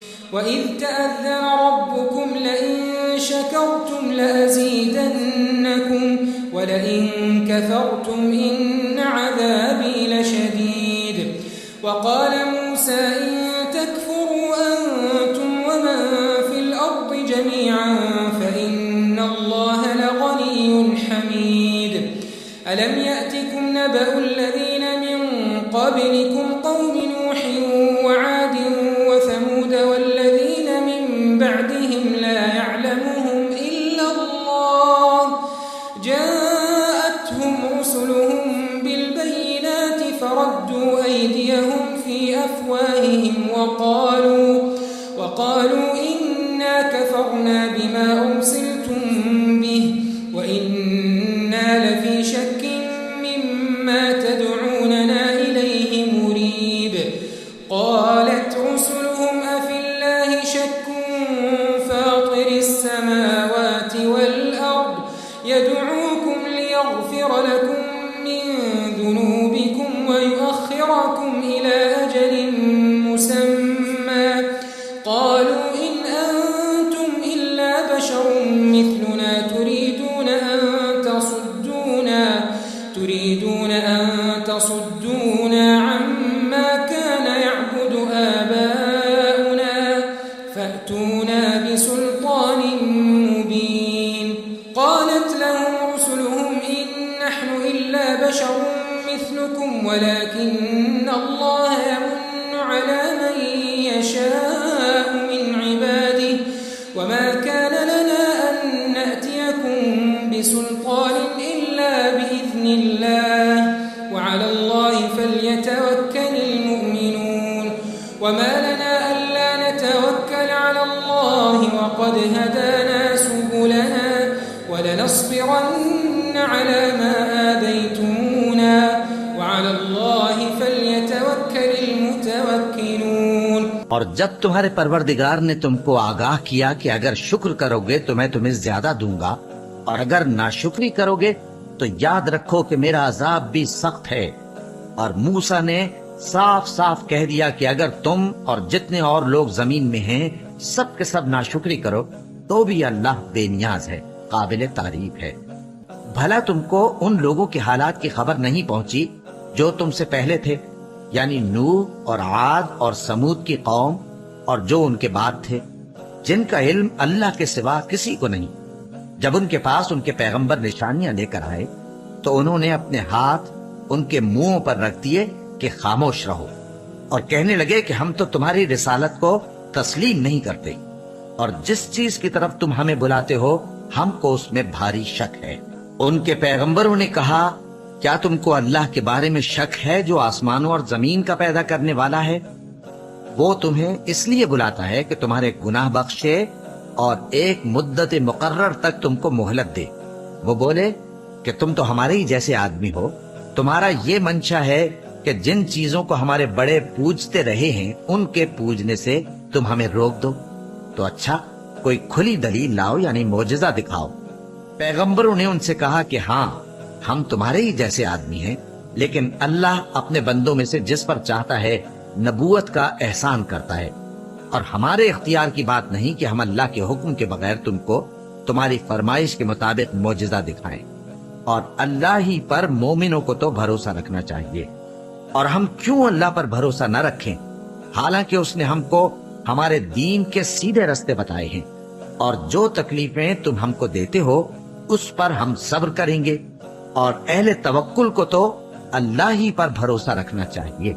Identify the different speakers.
Speaker 1: وَإِذْ تَأَذَّنَ رَبُّكُمْ لَئِن شَكَرْتُمْ لَأَزِيدَنَّكُمْ وَلَئِن كَفَرْتُمْ إِنَّ عَذَابِي لَشَدِيدٌ وَقَالَ مُوسَى إِن تَكْفُرُوا أَنتُمْ وَمَن فِي الْأَرْضِ جَمِيعًا فَإِنَّ اللَّهَ لَغَنِيٌّ حَمِيدٌ أَلَمْ يَأْتِكُمْ نَبَأُ الَّذِينَ مِن قَبْلِكُمْ قَوْمِ نُوحٍ وَعَادٍ وَثَمُودَ وَالَّذِينَ مِن بَعْدِهِمْ لَا يَعْلَمُهُمْ إِلَّا اللَّهُ جَاءَتْهُمْ رُسُلُهُم بِالْبَيِّنَاتِ فَرَدُّوا أَيْدِيَهُمْ فِي أَفْوَاهِهِمْ وَقَالُوا إِنَّا كَفَرْنَا بِمَا أُرْسِلْتُم بِهِ وَإِنَّا لَفِي شَكٍّ مِّمَّا تَدْعُونَنَا إِلَيْهِ مُرِيبٍ قَالَتْ رُسُلُهُمْ أَفِي اللَّهِ شَكٌّ فَاطِرِ السَّمَاوَاتِ وَالْأَرْضِ يَدْعُوكُمْ لِيَغْفِرَ لَكُم مِّن ذُنُوبِكُمْ وَيُؤَخِّرَكُمْ إِلَىٰ أَجَلٍ مُّسَمًّى قَالُوا إِنْ أَنتُمْ إِلَّا بَشَرٌ مِّثْلُنَا تريدون أن تصدونا عما كان يعبد آباؤنا فأتونا بسلطان مبين قالت لهم رسلهم إن نحن إلا بشر مثلكم ولكن الله يمن على من يشاء من عباده وما كان لنا أن نأتيكم بسلطان إلا بإذن الله وعلى الله فليتوكل المؤمنون وما لنا ألا نتوكل على الله وقد هدانا سبلنا ولنصبرن على ما آذيتمونا وعلى الله فليتوكل المتوكلون
Speaker 2: اور جب تمہارے پروردگار نے تم کو آگاہ کیا کہ اگر شکر کرو گے تو میں تمہیں زیادہ دوں گا اور اگر ناشکری کرو گے تو یاد رکھو کہ میرا عذاب بھی سخت ہے، اور موسیٰ نے صاف صاف کہہ دیا کہ اگر تم اور جتنے اور لوگ زمین میں ہیں سب کے سب ناشکری کرو تو بھی اللہ بے نیاز ہے، قابل تعریف ہے۔ بھلا تم کو ان لوگوں کے حالات کی خبر نہیں پہنچی جو تم سے پہلے تھے، یعنی نوح اور عاد اور سمود کی قوم اور جو ان کے بعد تھے، جن کا علم اللہ کے سوا کسی کو نہیں۔ جب ان کے پاس ان کے پیغمبر نشانیاں لے کر آئے تو انہوں نے اپنے ہاتھ ان کے منہوں پر رکھ دیے کہ خاموش رہو، اور کہنے لگے کہ ہم تو تمہاری رسالت کو تسلیم نہیں کرتے، اور جس چیز کی طرف تم ہمیں بلاتے ہو ہم کو اس میں بھاری شک ہے۔ ان کے پیغمبروں نے کہا کیا تم کو اللہ کے بارے میں شک ہے جو آسمانوں اور زمین کا پیدا کرنے والا ہے؟ وہ تمہیں اس لیے بلاتا ہے کہ تمہارے گناہ بخشے اور ایک مدت مقرر تک تم کو مہلت دے۔ وہ بولے کہ تم تو ہمارے ہی جیسے آدمی ہو، تمہارا یہ منشا ہے کہ جن چیزوں کو ہمارے بڑے پوجتے رہے ہیں ان کے پوجنے سے تم ہمیں روک دو، تو اچھا کوئی کھلی دلیل لاؤ، یعنی معجزہ دکھاؤ۔ پیغمبروں نے ان سے کہا کہ ہاں ہم تمہارے ہی جیسے آدمی ہیں، لیکن اللہ اپنے بندوں میں سے جس پر چاہتا ہے نبوت کا احسان کرتا ہے، اور ہمارے اختیار کی بات نہیں کہ ہم اللہ کے حکم کے بغیر تم کو تمہاری فرمائش کے مطابق معجزہ دکھائیں، اور اللہ ہی پر مومنوں کو تو بھروسہ رکھنا چاہیے۔ اور ہم کیوں اللہ پر بھروسہ نہ رکھیں حالانکہ اس نے ہم کو ہمارے دین کے سیدھے رستے بتائے ہیں، اور جو تکلیفیں تم ہم کو دیتے ہو اس پر ہم صبر کریں گے، اور اہل توکل کو تو اللہ ہی پر بھروسہ رکھنا چاہیے۔